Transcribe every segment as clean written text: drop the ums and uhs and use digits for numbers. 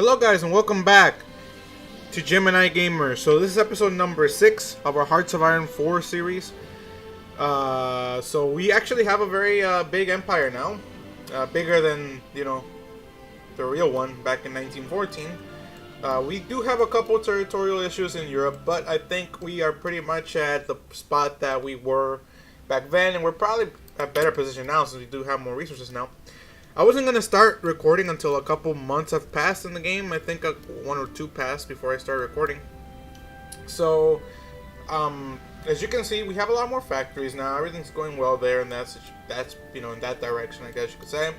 Hello guys and welcome back to Gemini Gamer. So this is episode number 6 of our Hearts of Iron 4 series. So we actually have a very big empire now. Bigger than, the real one back in 1914. We do have a couple territorial issues in Europe, but I think we are pretty much at the spot that we were back then, and we're probably at a better position now since we do have more resources now. I wasn't going to start recording until a couple months have passed in the game. I think 1 or 2 passed before I started recording. So, as you can see, we have a lot more factories now. Everything's going well there, and that's in that direction, I guess you could say.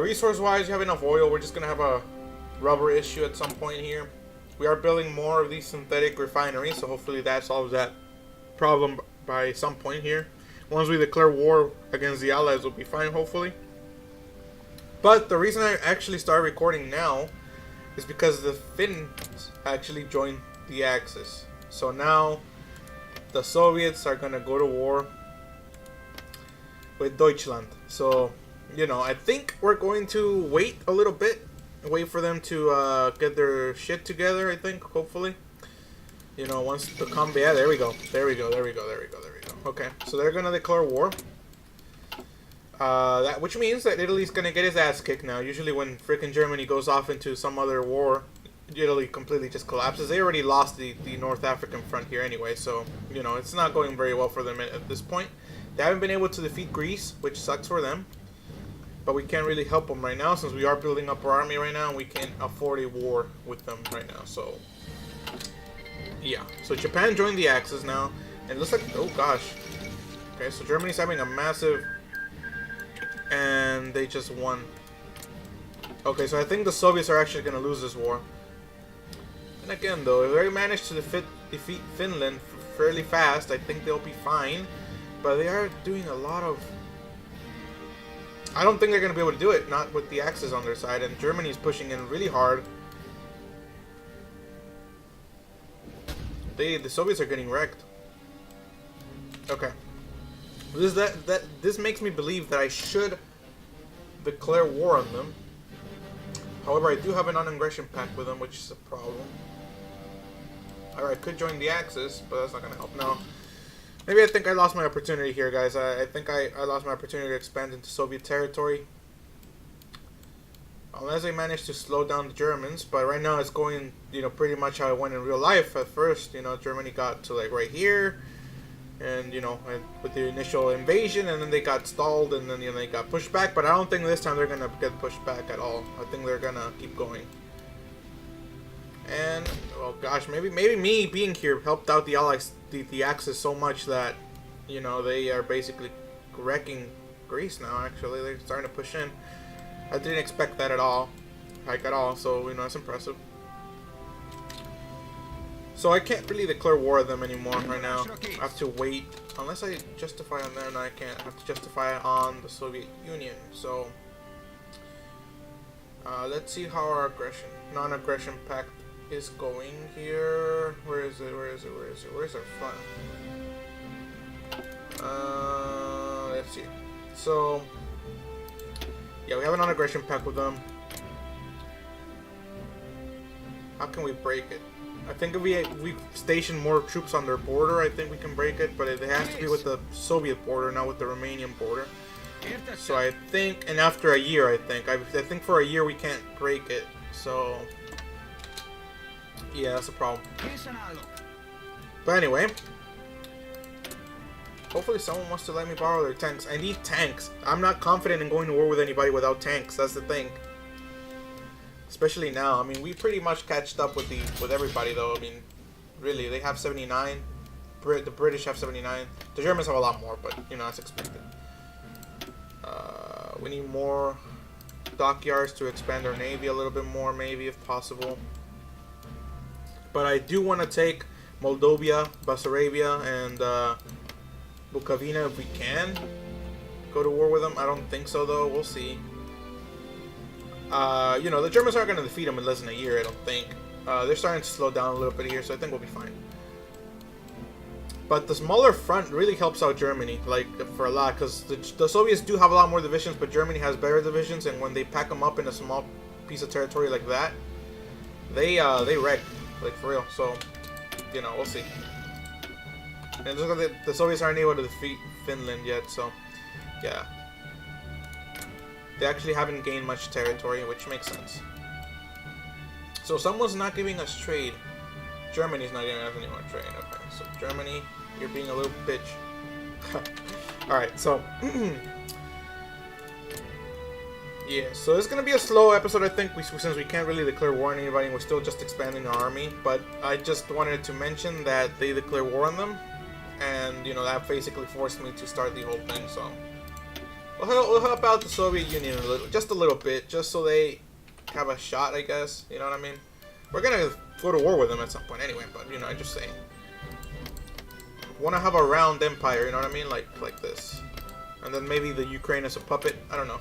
Resource-wise, you have enough oil. We're just going to have a rubber issue at some point here. We are building more of these synthetic refineries, so hopefully that solves that problem by some point here. Once we declare war against the Allies, we'll be fine, hopefully. But the reason I actually started recording now is because the Finns actually joined the Axis. So now the Soviets are going to go to war with Deutschland. So, I think we're going to wait a little bit. Wait for them to get their shit together, I think, hopefully. Once the combat... Yeah, there we go. Okay, so they're gonna declare war. Which means that Italy's gonna get his ass kicked now. Usually when frickin' Germany goes off into some other war, Italy completely just collapses. They already lost the North African front here anyway, so, it's not going very well for them at this point. They haven't been able to defeat Greece, which sucks for them. But we can't really help them right now, since we are building up our army right now, and we can't afford a war with them right now, so... Yeah, so Japan joined the Axis now, and it looks like, oh gosh. Okay, so Germany's having a massive, and they just won. Okay, so I think the Soviets are actually going to lose this war. And again though, if they manage to defeat Finland fairly fast, I think they'll be fine. But they are doing a lot of... I don't think they're going to be able to do it, not with the Axis on their side, and Germany's pushing in really hard. The Soviets are getting wrecked. Okay. This makes me believe that I should declare war on them. However, I do have a non-aggression pact with them, which is a problem. Alright, could join the Axis, but that's not going to help now. Maybe I think I lost my opportunity here, guys. I think I lost my opportunity to expand into Soviet territory. Unless they manage to slow down the Germans, but right now it's going, pretty much how it went in real life. At first, Germany got to like right here, and with the initial invasion, and then they got stalled, and then they got pushed back. But I don't think this time they're gonna get pushed back at all. I think they're gonna keep going. And oh gosh, maybe me being here helped out the Allies, the Axis so much that they are basically wrecking Greece now. Actually, they're starting to push in. I didn't expect that at all, so, it's impressive. So I can't really declare war on them anymore right now. I have to wait, unless I justify on them, I can't. I have to justify it on the Soviet Union, so... let's see how our non-aggression pact is going here. Where is it? Where's our front? Let's see. So... yeah, we have a non-aggression pact with them. How can we break it? I think if we station more troops on their border, I think we can break it, but it has to be with the Soviet border, not with the Romanian border. So I think, and after a year, I think for a year we can't break it. So yeah, that's a problem. But anyway. Hopefully someone wants to let me borrow their tanks. I need tanks. I'm not confident in going to war with anybody without tanks. That's the thing. Especially now. I mean, we pretty much catched up with everybody, though. I mean, really, they have 79. The British have 79. The Germans have a lot more, but, that's expected. We need more dockyards to expand our navy a little bit more, maybe, if possible. But I do want to take Moldova, Bessarabia, and... Bukovina if we can go to war with them. I don't think so though. We'll see. The Germans aren't going to defeat them in less than a year, I don't think. They're starting to slow down a little bit here, so I think we'll be fine. But the smaller front really helps out Germany, like, for a lot, because the Soviets do have a lot more divisions, but Germany has better divisions, and when they pack them up in a small piece of territory like that, they wreck, like for real. So, you know, we'll see. And it looks like the Soviets aren't able to defeat Finland yet, so yeah. They actually haven't gained much territory, which makes sense. So someone's not giving us trade. Germany's not giving us any more trade. Okay, so Germany, you're being a little bitch. Alright, so yeah, so it's gonna be a slow episode, I think, since we can't really declare war on anybody. We're still just expanding our army. But I just wanted to mention that they declare war on them, and you know that basically forced me to start the whole thing. So we'll help out the Soviet Union just a little bit, just so they have a shot, I guess. You know what I mean? We're gonna go to war with them at some point anyway. But you know, I'm just saying. Want to have a round empire, you know what I mean? Like this, and then maybe the Ukraine as a puppet. I don't know.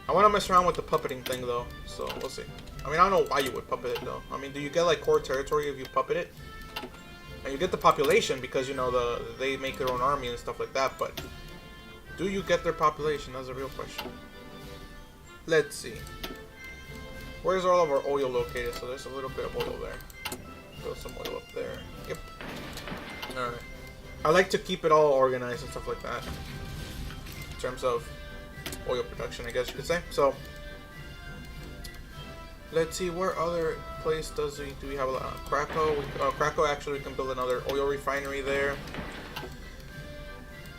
I want to mess around with the puppeting thing though, so we'll see. I mean, I don't know why you would puppet it though. I mean, do you get like core territory if you puppet it? And you get the population because you know they make their own army and stuff like that. But do you get their population? That's a real question. Let's see. Where's all of our oil located? So there's a little bit of oil there. Throw some oil up there. Yep. Alright. I like to keep it all organized and stuff like that. In terms of oil production, I guess you could say. So, let's see, where other place do we have a lot? Krakow. Krakow, actually, we can build another oil refinery there.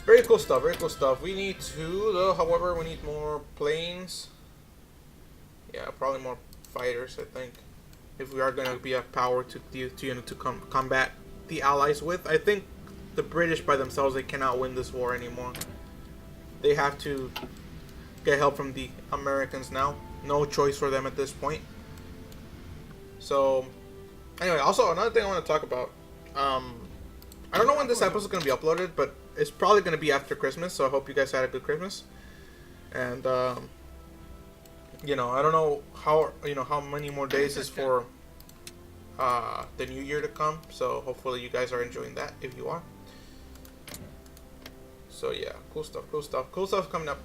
Very cool stuff, very cool stuff. We need to, though, however, we need more planes. Yeah, probably more fighters, I think. If we are going to be a power to combat the Allies with. I think the British by themselves, they cannot win this war anymore. They have to get help from the Americans now. No choice for them at this point. So, anyway, also another thing I want to talk about. I don't know when this episode is going to be uploaded, but it's probably going to be after Christmas. So I hope you guys had a good Christmas. And you know, I don't know how many more days is for the new year to come. So hopefully you guys are enjoying that if you are. So yeah, cool stuff coming up.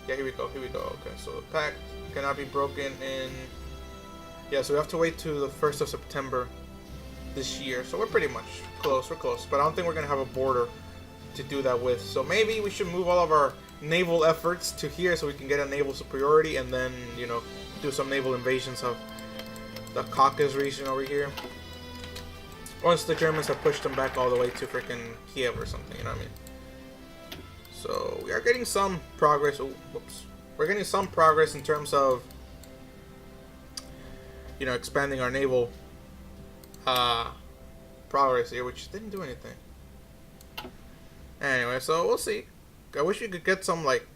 Yeah, here we go. Okay, so the pact cannot be broken in. Yeah, so we have to wait to the 1st of September this year. So we're pretty much close. We're close, but I don't think we're gonna have a border to do that with. So maybe we should move all of our naval efforts to here so we can get a naval superiority, and then you know do some naval invasions of the Caucasus region over here. Once the Germans have pushed them back all the way to freaking Kiev or something, you know what I mean? So we are getting some progress. Oh, whoops. We're getting some progress in terms of you know expanding our naval progress here, which didn't do anything. Anyway, so we'll see. I wish we could get some, like,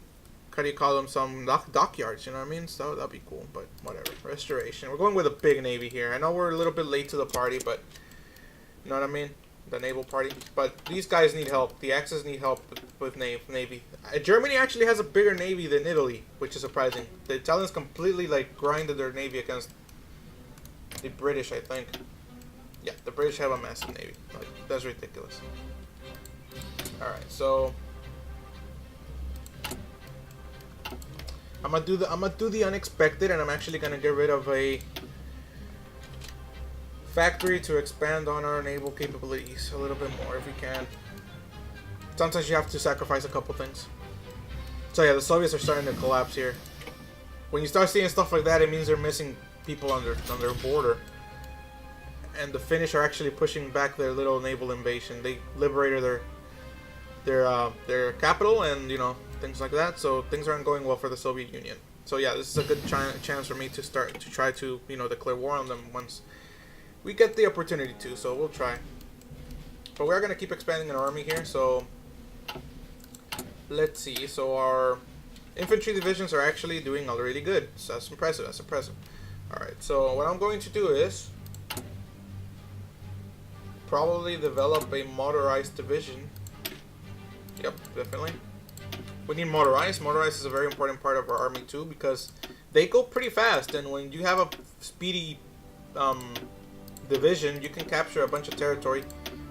how do you call them, some dockyards, you know what I mean? So that'd be cool, but whatever. Restoration. We're going with a big navy here. I know we're a little bit late to the party, but you know what I mean? The naval party. But these guys need help. The Axis need help with navy. Germany actually has a bigger navy than Italy, which is surprising. The Italians completely, like, grinded their navy against the British, I think. Yeah, the British have a massive navy. Like, that's ridiculous. Alright, so I'm gonna do the unexpected, and I'm actually gonna get rid of a factory to expand on our naval capabilities a little bit more if we can. Sometimes you have to sacrifice a couple things. So yeah, the Soviets are starting to collapse here. When you start seeing stuff like that, it means they're missing people on their border. And the Finnish are actually pushing back their little naval invasion. They liberated their capital, and you know things like that. So things aren't going well for the Soviet Union. So yeah, this is a good chance for me to try to you know declare war on them once we get the opportunity to. So we'll try. But we are gonna keep expanding our army here. So let's see. So our infantry divisions are actually doing really good. So that's impressive. That's impressive. All right. So what I'm going to do is probably develop a motorized division. Yep, definitely. We need motorized. Motorized is a very important part of our army too, because they go pretty fast, and when you have a speedy division, you can capture a bunch of territory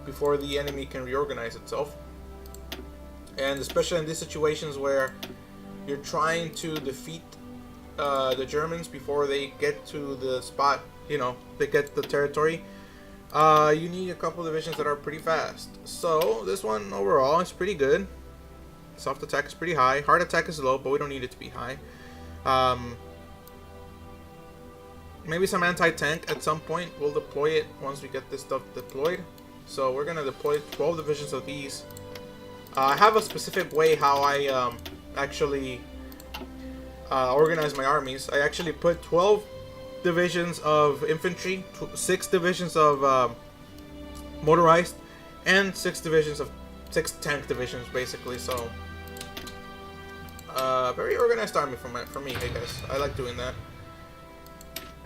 before the enemy can reorganize itself. And especially in these situations where you're trying to defeat the Germans before they get to the spot, you know, they get the territory, you need a couple divisions that are pretty fast. So this one overall is pretty good. Soft attack is pretty high. Hard attack is low, but we don't need it to be high. Maybe some anti-tank at some point. We'll deploy it once we get this stuff deployed. So we're going to deploy 12 divisions of these. I have a specific way how I actually organize my armies. I actually put 12 divisions of infantry, 6 divisions of motorized, and 6 tank divisions basically. So very organized army for me, I guess. I like doing that.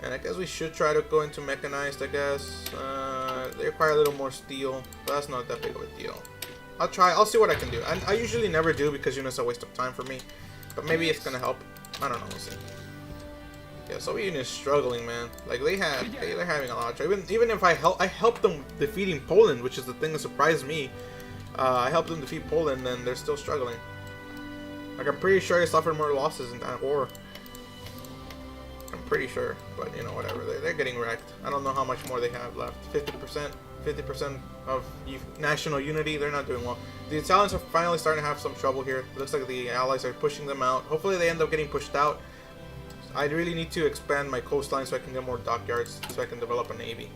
And I guess we should try to go into mechanized, I guess. They require a little more steel, but that's not that big of a deal. I'll see what I can do. I usually never do because, you know, it's a waste of time for me. But maybe it's gonna help. I don't know, we'll see. Yeah, Soviet Union is struggling, man. Like, they're having a lot of trouble. Even if I helped them defeating Poland, which is the thing that surprised me. I helped them defeat Poland, and they're still struggling. Like, I'm pretty sure they suffered more losses in that war. I'm pretty sure, but you know, whatever. They're getting wrecked. I don't know how much more they have left. 50% of national unity. They're not doing well. The Italians are finally starting to have some trouble here. It looks like the Allies are pushing them out. Hopefully they end up getting pushed out. I really need to expand my coastline so I can get more dockyards, so I can develop a navy.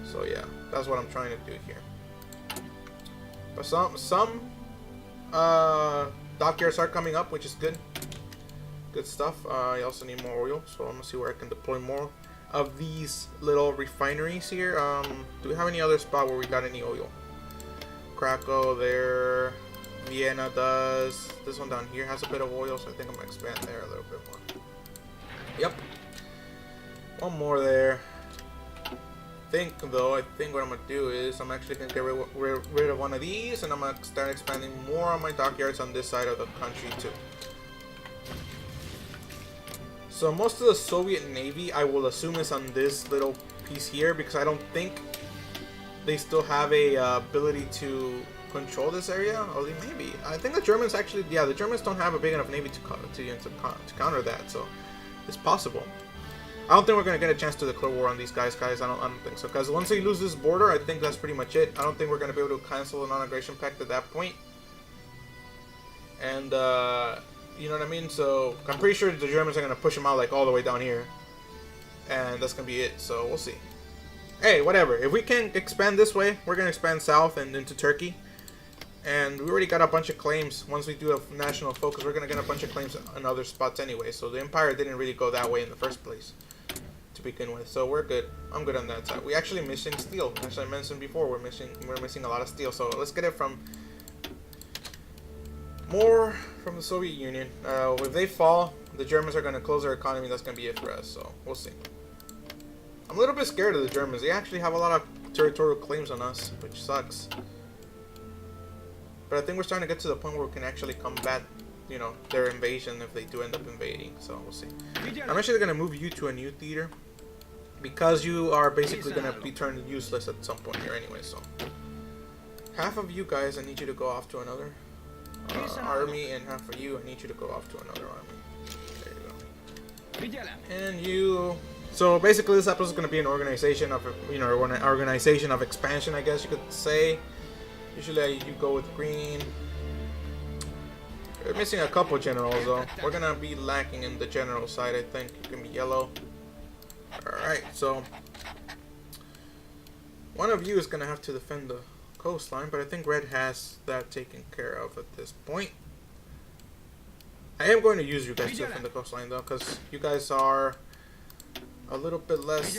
So yeah, that's what I'm trying to do here. But some dockyards are coming up, which is good. Good stuff. I also need more oil, so I'm gonna see where I can deploy more of these little refineries here. Do we have any other spot where we got any oil? Krakow there. Vienna does. This one down here has a bit of oil, so I think I'm gonna expand there a little bit more. Yep. One more there. I think what I'm gonna do is I'm actually gonna get rid of one of these, and I'm gonna start expanding more on my dockyards on this side of the country too. So most of the Soviet Navy, I will assume, is on this little piece here, because I don't think they still have a ability to control this area. Or maybe. I think the Germans actually, yeah, the Germans don't have a big enough navy to counter that, so it's possible. I don't think we're gonna get a chance to declare war on these guys. I don't think so, because once they lose this border, I think that's pretty much it. I don't think we're gonna be able to cancel a non-aggression pact at that point. And you know what I mean? So I'm pretty sure the Germans are gonna push them out like all the way down here, and that's gonna be it. So we'll see. Hey, whatever. If we can expand this way, we're gonna expand south and into Turkey. And we already got a bunch of claims. Once we do a national focus, we're gonna get a bunch of claims in other spots anyway. So the empire didn't really go that way in the first place to begin with. So we're good. I'm good on that side. We actually missing steel. As I mentioned before, we're missing a lot of steel. So let's get it from more from the Soviet Union. If they fall, the Germans are gonna close their economy. That's gonna be it for us. So we'll see. I'm a little bit scared of the Germans. They actually have a lot of territorial claims on us, which sucks. But I think we're starting to get to the point where we can actually combat, you know, their invasion if they do end up invading. So we'll see. I'm actually going to move you to a new theater, because you are basically going to be turned useless at some point here anyway. So half of you guys, I need you to go off to another army, and half of you, I need you to go off to another army. There you go. And you. So basically, this episode is going to be an organization of, you know, an organization of expansion, I guess you could say. Usually you go with green. We're missing a couple generals though. We're gonna be lacking in the general side, I think. It can be yellow. Alright, so one of you is gonna have to defend the coastline, but I think red has that taken care of at this point. I am going to use you guys to defend the coastline though, because you guys are a little bit less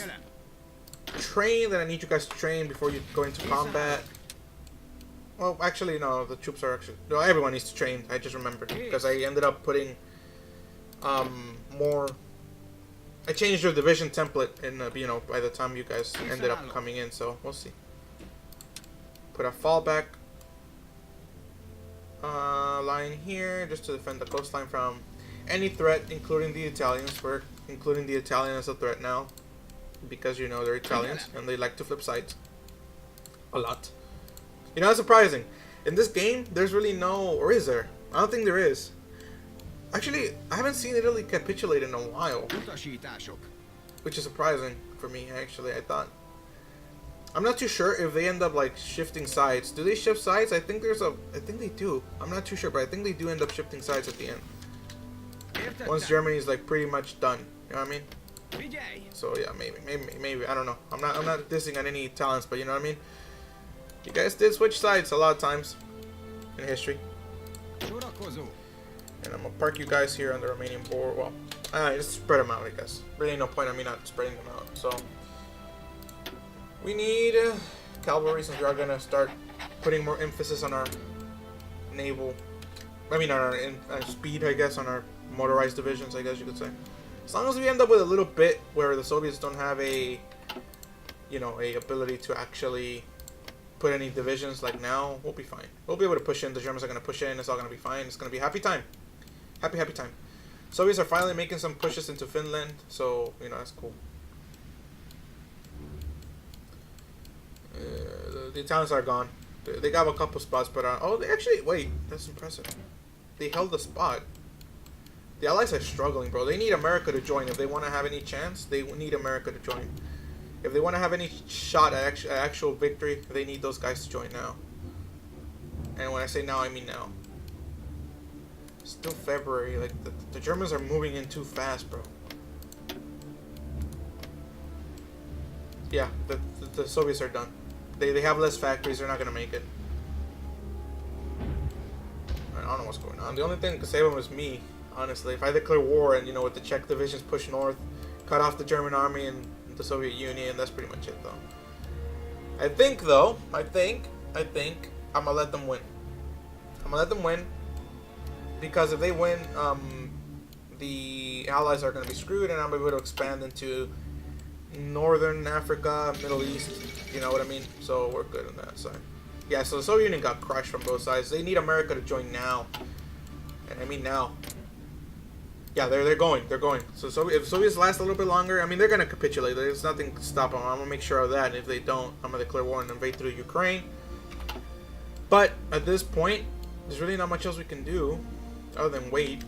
trained, and I need you guys to train before you go into combat. Well, actually, no, the troops are actually... No, everyone needs to train, I just remembered. Because I ended up putting more... I changed your division template, in, you know, by the time you guys ended up coming in, so we'll see. Put a fallback line here, just to defend the coastline from any threat, including the Italians. We're including the Italians as a threat now, because, you know, they're Italians, and they like to flip sides. A lot. You know, it's surprising. In this game, there's really no... Or is there? I don't think there is. Actually, I haven't seen Italy capitulate in a while, which is surprising for me. Actually, I thought. I'm not too sure if they end up like shifting sides. Do they shift sides? I think they do. I'm not too sure, but I think they do end up shifting sides at the end. Once Germany's like pretty much done. You know what I mean? So yeah, maybe. I don't know. I'm not dissing on any talents, but you know what I mean? You guys did switch sides a lot of times in history. And I'm gonna park you guys here on the Romanian border. Well, just spread them out, I guess. Really no point on me not spreading them out. So we need cavalry, since we are gonna start putting more emphasis on our naval. I mean, on our speed, I guess, on our motorized divisions, I guess you could say. As long as we end up with a little bit where the Soviets don't have a ability to actually put any divisions like now, we'll be fine. We'll be able to push in. The Germans are going to push in. It's all going to be fine. It's going to be happy time. Happy time. Soviets are finally making some pushes into Finland, so, that's cool. The Italians are gone. They got a couple spots, but... they actually... Wait, that's impressive. They held the spot. The Allies are struggling, bro. They need America to join. If they want to have any chance, they need America to join. If they want to have any shot at actual victory, they need those guys to join now. And when I say now, I mean now. Still February. Like, the Germans are moving in too fast, bro. Yeah, the Soviets are done. They have less factories. They're not going to make it. I don't know what's going on. The only thing that could save them is me. Honestly, if I declare war and, with the Czech divisions push north, cut off the German army and the Soviet Union, that's pretty much it, though. I think I'm gonna let them win. I'm gonna let them win because if they win, the Allies are gonna be screwed, and I'm able to expand into Northern Africa, Middle East. You know what I mean? So we're good on that side. Yeah. So the Soviet Union got crushed from both sides. They need America to join now, and I mean now. Yeah, they're going. So if Soviets last a little bit longer, I mean, they're going to capitulate. There's nothing to stop them. I'm going to make sure of that. And if they don't, I'm going to declare war and invade through Ukraine. But at this point, there's really not much else we can do other than wait.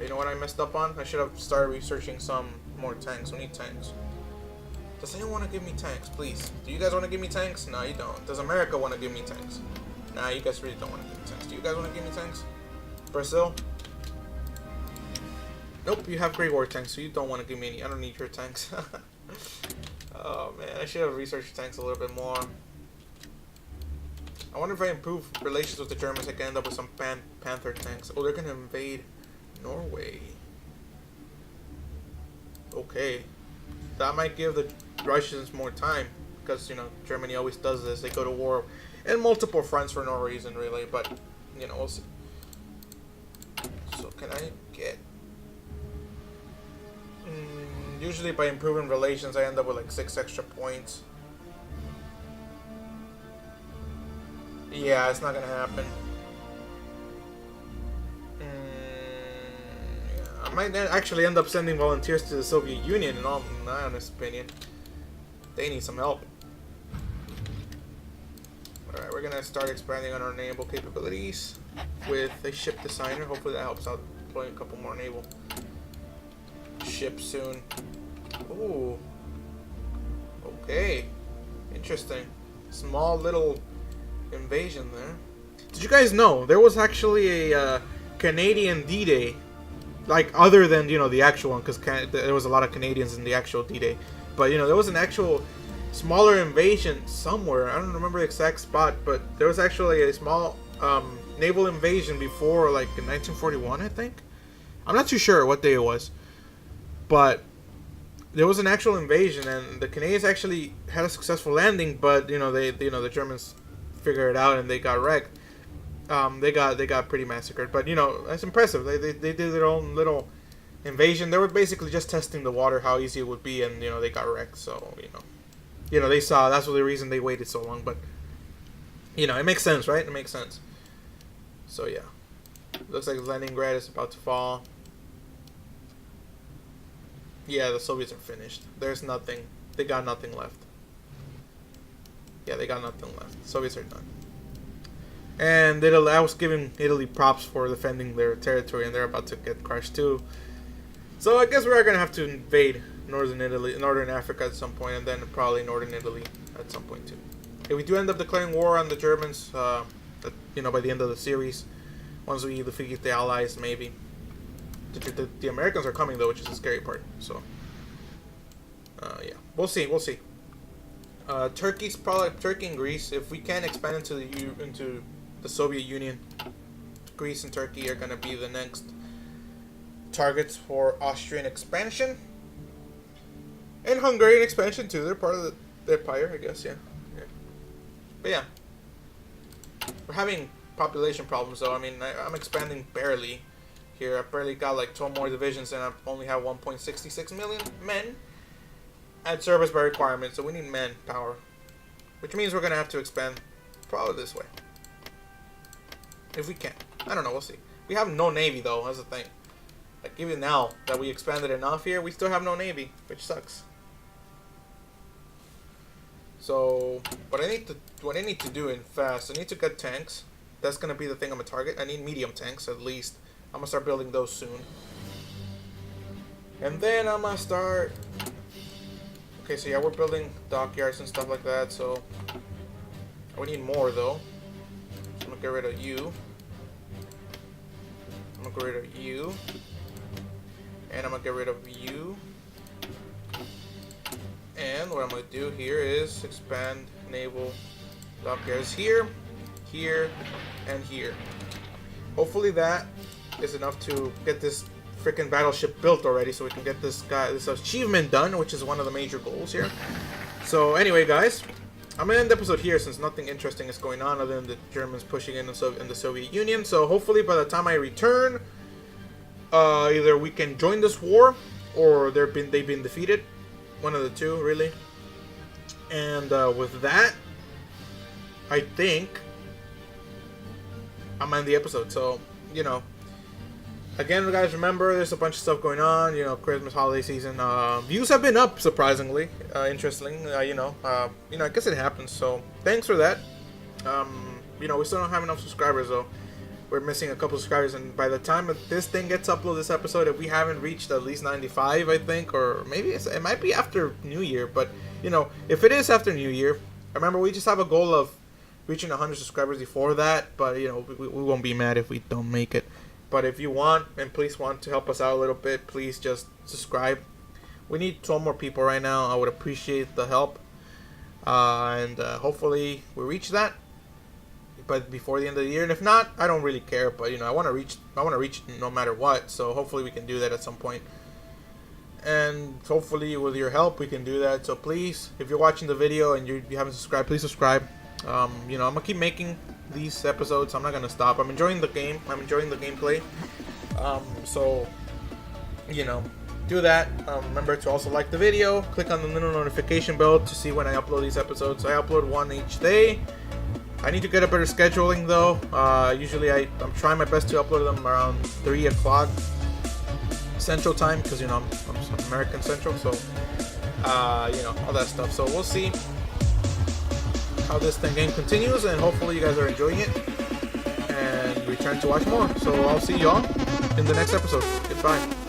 You know what I messed up on? I should have started researching some more tanks. We need tanks. Does anyone want to give me tanks, please? Do you guys want to give me tanks? No, you don't. Does America want to give me tanks? Nah, you guys really don't want to give me tanks. Do you guys want to give me tanks? Brazil? Nope, you have Great War tanks, so you don't want to give me any. I don't need your tanks. Oh man, I should have researched tanks a little bit more. I wonder if I improve relations with the Germans, I can end up with some Panther tanks. Oh, they're gonna invade Norway. Okay. That might give the Russians more time, because, Germany always does this. They go to war in multiple fronts for no reason, really, but, we'll see. So can I get... usually by improving relations, I end up with like 6 extra points. Yeah, it's not gonna happen. Yeah. I might actually end up sending volunteers to the Soviet Union, in my honest opinion. They need some help. Alright, we're gonna start expanding on our naval capabilities with a ship designer. Hopefully that helps out deploying a couple more naval ships soon. Ooh. Okay. Interesting. Small little invasion there. Did you guys know there was actually a Canadian D-Day? Like, other than, the actual one, because there was a lot of Canadians in the actual D-Day. But, there was an actual smaller invasion somewhere. I don't remember the exact spot, but there was actually a small naval invasion before, like, in 1941, I think. I'm not too sure what day it was. But there was an actual invasion, and the Canadians actually had a successful landing, but, the Germans figured it out, and they got wrecked. They got pretty massacred, but that's impressive. They did their own little invasion. They were basically just testing the water, how easy it would be, and they got wrecked. So they saw that's the reason they waited so long. But it makes sense, right? It makes sense. So yeah, looks like Leningrad is about to fall. Yeah, the Soviets are finished. There's nothing. They got nothing left. Yeah, they got nothing left. Soviets are done. And Italy, I was giving Italy props for defending their territory, and they're about to get crushed too. So I guess we are gonna have to invade northern Africa at some point, and then probably northern Italy at some point too. If we do end up declaring war on the Germans, by the end of the series, once we defeat the Allies, maybe. The Americans are coming though, which is the scary part. So, yeah, we'll see. Turkey and Greece. If we can expand into the Soviet Union, Greece and Turkey are gonna be the next targets for Austrian expansion, and Hungarian expansion too. They're part of the empire, I guess. Yeah. But yeah, we're having population problems though. I mean, I'm expanding barely here. I barely got like 12 more divisions, and I only have 1.66 million men at service by requirement. So we need manpower, which means we're gonna have to expand probably this way if we can. I don't know. We'll see. We have no navy though. That's the thing. Like even now that we expanded enough here, we still have no navy, which sucks. So, what I need to do in fast, I need to get tanks. That's gonna be the thing I'm gonna target. I need medium tanks at least. I'm gonna start building those soon. And then I'm gonna start. Okay, so yeah, we're building dockyards and stuff like that. So we need more though. So I'm gonna get rid of you. I'm gonna get rid of you. And I'm gonna get rid of you. And what I'm going to do here is expand naval dockyards here, here, and here. Hopefully that is enough to get this freaking battleship built already, so we can get this achievement done, which is one of the major goals here. So anyway, guys, I'm going to end the episode here since nothing interesting is going on other than the Germans pushing in the Soviet Union. So hopefully by the time I return, either we can join this war or they've been defeated. One of the two, really. And with that, I think I'm ending the episode. So, again, guys, remember there's a bunch of stuff going on. Christmas, holiday season. Views have been up, surprisingly. Interesting. I guess it happens. So, thanks for that. We still don't have enough subscribers, though. We're missing a couple subscribers, and by the time this thing gets uploaded, this episode, if we haven't reached at least 95, I think, or maybe it might be after New Year, but, if it is after New Year, remember, we just have a goal of reaching 100 subscribers before that, but, we won't be mad if we don't make it. But if you want, and please want to help us out a little bit, please just subscribe. We need 12 more people right now. I would appreciate the help, and hopefully we reach that. But before the end of the year, and if not, I don't really care. But I want to reach no matter what. So hopefully we can do that at some point. And hopefully with your help, we can do that. So please, if you're watching the video and you haven't subscribed, please subscribe. I'm gonna keep making these episodes. I'm not gonna stop. I'm enjoying the game. I'm enjoying the gameplay. So do that. Remember to also like the video. Click on the little notification bell to see when I upload these episodes. I upload one each day. I need to get a better scheduling though. Usually I'm trying my best to upload them around 3 o'clock Central Time because I'm American Central, so all that stuff. So we'll see how this game continues, and hopefully you guys are enjoying it and return to watch more. So I'll see y'all in the next episode. Goodbye.